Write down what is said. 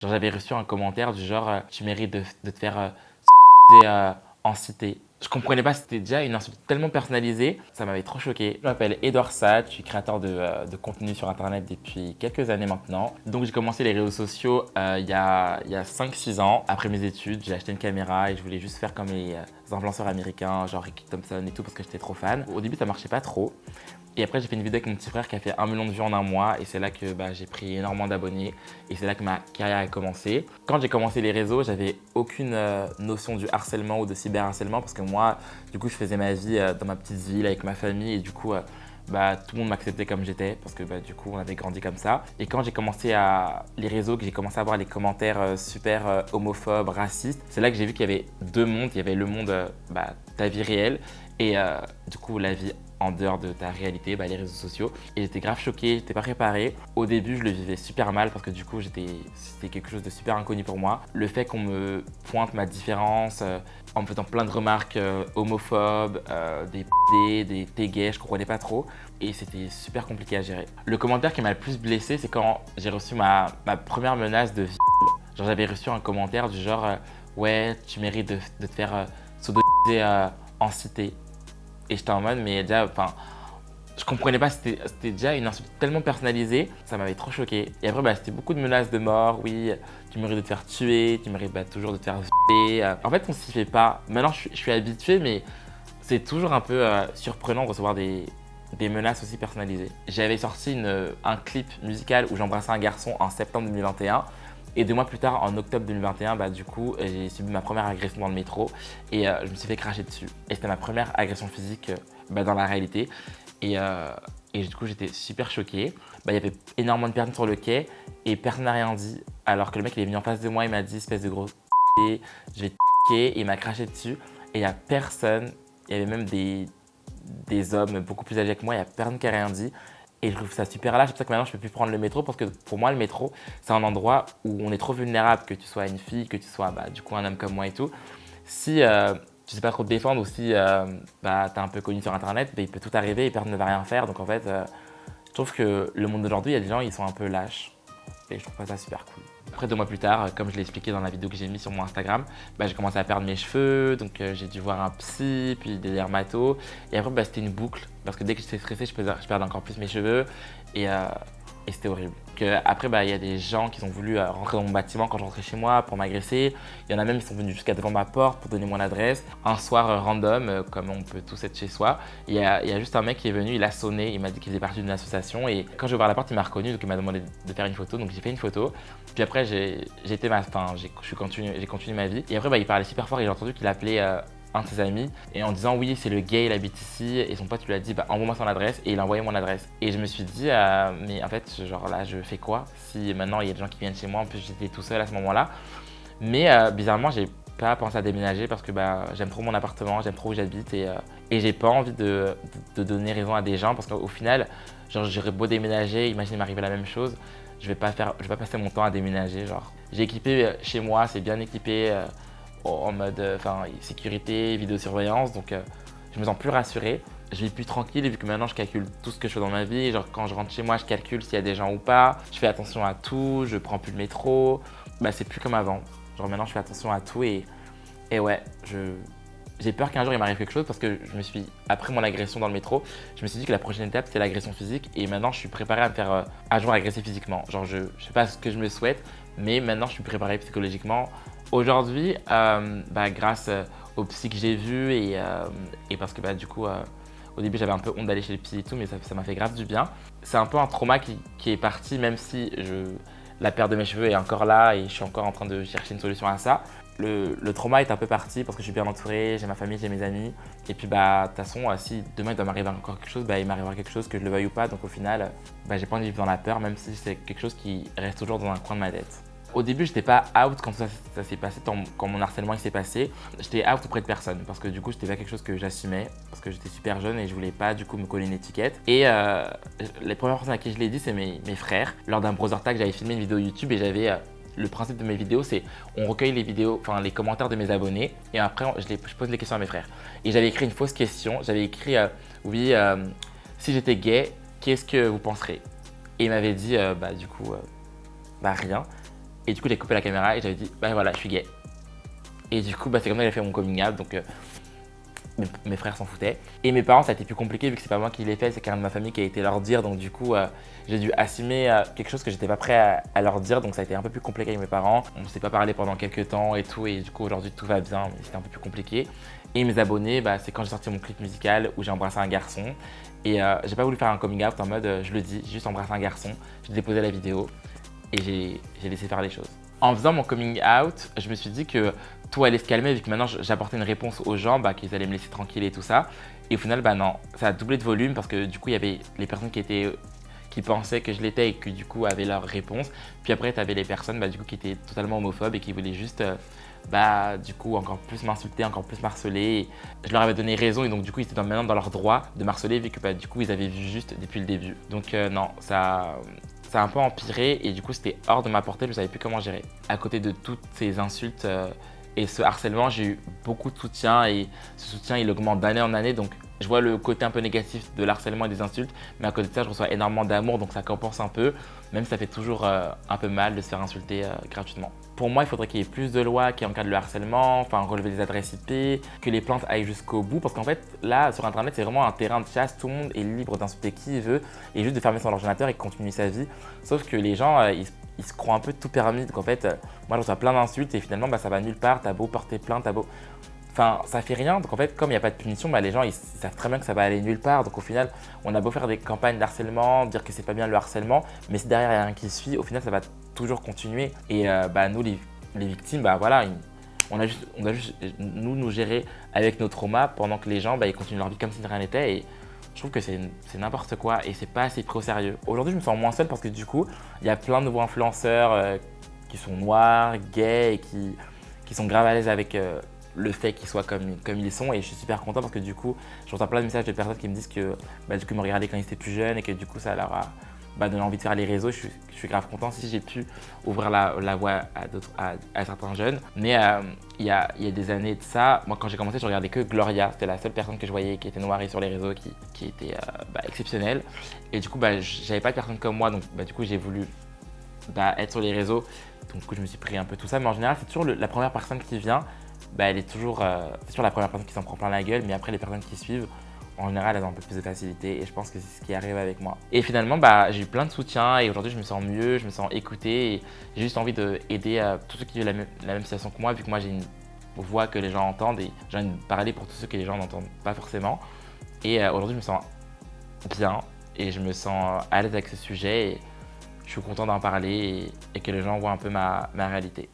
Genre, j'avais reçu un commentaire du genre tu mérites de te faire en cité. Je comprenais pas, c'était déjà une insulte tellement personnalisée, ça m'avait trop choqué. Je m'appelle Edouard Saad, je suis créateur de contenu sur internet depuis quelques années maintenant. Donc j'ai commencé les réseaux sociaux il y a 5-6 ans. Après mes études, j'ai acheté une caméra et je voulais juste faire comme les influenceurs américains, genre Ricky Thompson et tout, parce que j'étais trop fan. Au début ça marchait pas trop. Et après, j'ai fait une vidéo avec mon petit frère qui a fait 1 million de vues en un mois. Et c'est là que j'ai pris énormément d'abonnés. Et c'est là que ma carrière a commencé. Quand j'ai commencé les réseaux, j'avais aucune notion du harcèlement ou de cyberharcèlement. Parce que moi, du coup, je faisais ma vie dans ma petite ville avec ma famille. Et du coup, tout le monde m'acceptait comme j'étais. Parce que du coup, on avait grandi comme ça. Et quand j'ai commencé les réseaux, que j'ai commencé à voir les commentaires super homophobes, racistes, c'est là que j'ai vu qu'il y avait deux mondes. Il y avait le monde, ta vie réelle. Et du coup, la vie en dehors de ta réalité, les réseaux sociaux. Et j'étais grave choqué, j'étais pas préparé. Au début, je le vivais super mal parce que du coup, c'était quelque chose de super inconnu pour moi. Le fait qu'on me pointe ma différence en me faisant plein de remarques homophobes, des p***, des t'es gay, je comprenais pas trop. Et c'était super compliqué à gérer. Le commentaire qui m'a le plus blessé, c'est quand j'ai reçu ma première menace de Genre, j'avais reçu un commentaire du genre ouais, tu mérites de te faire sodomiser en cité. Et j'étais en mode, mais déjà, je comprenais pas, c'était déjà une insulte tellement personnalisée, ça m'avait trop choqué. Et après, c'était beaucoup de menaces de mort, oui, tu mérites de te faire tuer, tu mérites toujours de te faire violer. En fait, on s'y fait pas. Maintenant, je suis habitué, mais c'est toujours un peu surprenant de recevoir des menaces aussi personnalisées. J'avais sorti un clip musical où j'embrassais un garçon en septembre 2021. Et 2 mois plus tard, en octobre 2021, du coup, j'ai subi ma première agression dans le métro et je me suis fait cracher dessus. Et c'était ma première agression physique dans la réalité. Et du coup, j'étais super choqué. Il y avait énormément de personnes sur le quai et personne n'a rien dit. Alors que le mec, il est venu en face de moi, il m'a dit espèce de gros je vais te et il m'a craché dessus. Et il n'y a personne, il y avait même des hommes beaucoup plus âgés que moi, il n'y a personne qui a rien dit. Et je trouve ça super lâche, c'est pour ça que maintenant je peux plus prendre le métro parce que pour moi le métro c'est un endroit où on est trop vulnérable, que tu sois une fille, que tu sois du coup un homme comme moi et tout. Si tu sais pas trop te défendre ou si t'es un peu connu sur internet, il peut tout arriver et personne ne va rien faire. Donc en fait, je trouve que le monde d'aujourd'hui, il y a des gens ils sont un peu lâches et je trouve pas ça super cool. Après 2 mois plus tard, comme je l'ai expliqué dans la vidéo que j'ai mise sur mon Instagram, j'ai commencé à perdre mes cheveux, donc j'ai dû voir un psy, puis des dermatos. Et après, c'était une boucle, parce que dès que j'étais stressé, je perdais encore plus mes cheveux. Et c'était horrible. Après, il y a des gens qui ont voulu rentrer dans mon bâtiment quand je rentrais chez moi pour m'agresser. Il y en a même qui sont venus jusqu'à devant ma porte pour donner mon adresse. Un soir random, comme on peut tous être chez soi, il y a juste un mec qui est venu, il a sonné, il m'a dit qu'il faisait partie d'une association. Et quand j'ai ouvert la porte, il m'a reconnu, donc il m'a demandé de faire une photo. Donc j'ai fait une photo. Puis après, j'ai continué ma vie. Et après, il parlait super fort et j'ai entendu qu'il appelait un de ses amis et en disant oui c'est le gay, il habite ici et son pote lui a dit envoie-moi son adresse et il a envoyé mon adresse et je me suis dit mais en fait genre là je fais quoi si maintenant il y a des gens qui viennent chez moi, en plus j'étais tout seul à ce moment-là, mais bizarrement j'ai pas pensé à déménager parce que j'aime trop mon appartement, j'aime trop où j'habite et j'ai pas envie de donner raison à des gens parce qu'au final genre j'aurais beau déménager, imagine m'arriver la même chose, je vais pas passer mon temps à déménager. Genre j'ai équipé chez moi, c'est bien équipé en mode sécurité, vidéosurveillance, donc je me sens plus rassuré. Je vis plus tranquille vu que maintenant je calcule tout ce que je fais dans ma vie. Genre quand je rentre chez moi, je calcule s'il y a des gens ou pas. Je fais attention à tout, je prends plus le métro. C'est plus comme avant. Genre maintenant je fais attention à tout et ouais, j'ai peur qu'un jour il m'arrive quelque chose parce que après mon agression dans le métro, je me suis dit que la prochaine étape c'était l'agression physique et maintenant je suis préparé à me faire un jour agresser physiquement. Genre je sais pas ce que je me souhaite, mais maintenant je suis préparé psychologiquement. Aujourd'hui, grâce au psy que j'ai vu et parce que du coup, au début j'avais un peu honte d'aller chez le psy et tout, mais ça m'a fait grave du bien. C'est un peu un trauma qui est parti, même si la perte de mes cheveux est encore là et je suis encore en train de chercher une solution à ça. Le trauma est un peu parti parce que je suis bien entouré, j'ai ma famille, j'ai mes amis. Et puis de toute façon, si demain il doit m'arriver encore quelque chose, il m'arrivera quelque chose, que je le veuille ou pas. Donc au final, j'ai pas envie de vivre dans la peur, même si c'est quelque chose qui reste toujours dans un coin de ma tête. Au début, j'étais pas out quand ça s'est passé, quand mon harcèlement s'est passé. J'étais out auprès de personne parce que du coup, c'était pas quelque chose que j'assumais parce que j'étais super jeune et je voulais pas du coup me coller une étiquette. Et les premières personnes à qui je l'ai dit, c'est mes frères. Lors d'un brother tag, j'avais filmé une vidéo YouTube et j'avais le principe de mes vidéos, c'est on recueille les commentaires de mes abonnés et après je pose les questions à mes frères. Et j'avais écrit une fausse question. J'avais écrit oui, si j'étais gay, qu'est-ce que vous penserez? Et il m'avait dit du coup rien. Et du coup, j'ai coupé la caméra et j'avais dit, bah voilà, je suis gay. Et du coup, bah, c'est comme ça que j'ai fait mon coming out. Donc, mes frères s'en foutaient. Et mes parents, ça a été plus compliqué vu que c'est pas moi qui l'ai fait, c'est quelqu'un de ma famille qui a été leur dire. Donc, du coup, j'ai dû assumer quelque chose que j'étais pas prêt à leur dire. Donc, ça a été un peu plus compliqué avec mes parents. On ne s'est pas parlé pendant quelques temps et tout. Et du coup, aujourd'hui, tout va bien, mais c'était un peu plus compliqué. Et mes abonnés, bah, c'est quand j'ai sorti mon clip musical où j'ai embrassé un garçon. Et j'ai pas voulu faire un coming out en mode je le dis, j'ai juste embrassé un garçon. J'ai déposé la vidéo et j'ai laissé faire les choses. En faisant mon coming out, je me suis dit que tout allait se calmer vu que maintenant j'apportais une réponse aux gens, bah, qu'ils allaient me laisser tranquille et tout ça. Et au final, bah non, ça a doublé de volume parce que du coup, il y avait les personnes qui pensaient que je l'étais et qui du coup avaient leur réponse. Puis après, tu avais les personnes bah, du coup, qui étaient totalement homophobes et qui voulaient juste bah, du coup, encore plus m'insulter, encore plus m'harceler. Et je leur avais donné raison et donc du coup, ils étaient maintenant dans leur droit de m'harceler vu que bah, du coup, ils avaient vu juste depuis le début. Donc non, ça a un peu empiré et du coup, c'était hors de ma portée, je ne savais plus comment gérer. À côté de toutes ces insultes et ce harcèlement, j'ai eu beaucoup de soutien et ce soutien, il augmente d'année en année. Donc, je vois le côté un peu négatif de l'harcèlement et des insultes, mais à côté de ça, je reçois énormément d'amour, donc ça compense un peu, même si ça fait toujours un peu mal de se faire insulter gratuitement. Pour moi, il faudrait qu'il y ait plus de lois qui encadrent le harcèlement, enfin relever des adresses IP, que les plaintes aillent jusqu'au bout, parce qu'en fait, là, sur Internet, c'est vraiment un terrain de chasse, tout le monde est libre d'insulter qui il veut, et juste de fermer son ordinateur et continuer sa vie. Sauf que les gens, ils se croient un peu tout permis, donc en fait, moi, je reçois plein d'insultes et finalement, bah, ça va nulle part, t'as beau porter plainte, t'as beau... Enfin, ça fait rien. Donc en fait, comme il n'y a pas de punition, bah, les gens ils savent très bien que ça va aller nulle part. Donc au final, on a beau faire des campagnes d'harcèlement, dire que c'est pas bien le harcèlement, mais si derrière il n'y a rien qui suit, au final ça va toujours continuer. Et bah, nous, les victimes, bah voilà, on a juste nous gérer avec nos traumas pendant que les gens bah, ils continuent leur vie comme si de rien n'était. Et je trouve que c'est n'importe quoi et c'est pas assez pris au sérieux. Aujourd'hui, je me sens moins seul parce que du coup, il y a plein de nouveaux influenceurs qui sont noirs, gays et qui sont grave à l'aise avec le fait qu'ils soient comme ils sont et je suis super content parce que du coup je reçois plein de messages de personnes qui me disent que bah, du coup ils me regardaient quand ils étaient plus jeunes et que du coup ça leur a donné envie de faire les réseaux. Je suis grave content si j'ai pu ouvrir la voie à certains jeunes, mais il y a des années de ça, moi quand j'ai commencé je regardais que Gloria, c'était la seule personne que je voyais qui était noire et sur les réseaux qui était exceptionnelle et du coup bah, j'avais pas de personne comme moi donc bah, du coup j'ai voulu être sur les réseaux, donc du coup je me suis pris un peu tout ça, mais en général c'est toujours la première personne qui vient. Bah, elle est toujours, c'est toujours la première personne qui s'en prend plein la gueule, mais après les personnes qui suivent, en général, elles ont un peu plus de facilité et je pense que c'est ce qui arrive avec moi. Et finalement, bah, j'ai eu plein de soutien et aujourd'hui, je me sens mieux, je me sens écouté et j'ai juste envie d'aider tous ceux qui vivent la même situation que moi, vu que moi, j'ai une voix que les gens entendent et j'ai envie de parler pour tous ceux que les gens n'entendent pas forcément. Et aujourd'hui, je me sens bien et je me sens à l'aise avec ce sujet et je suis content d'en parler et que les gens voient un peu ma réalité.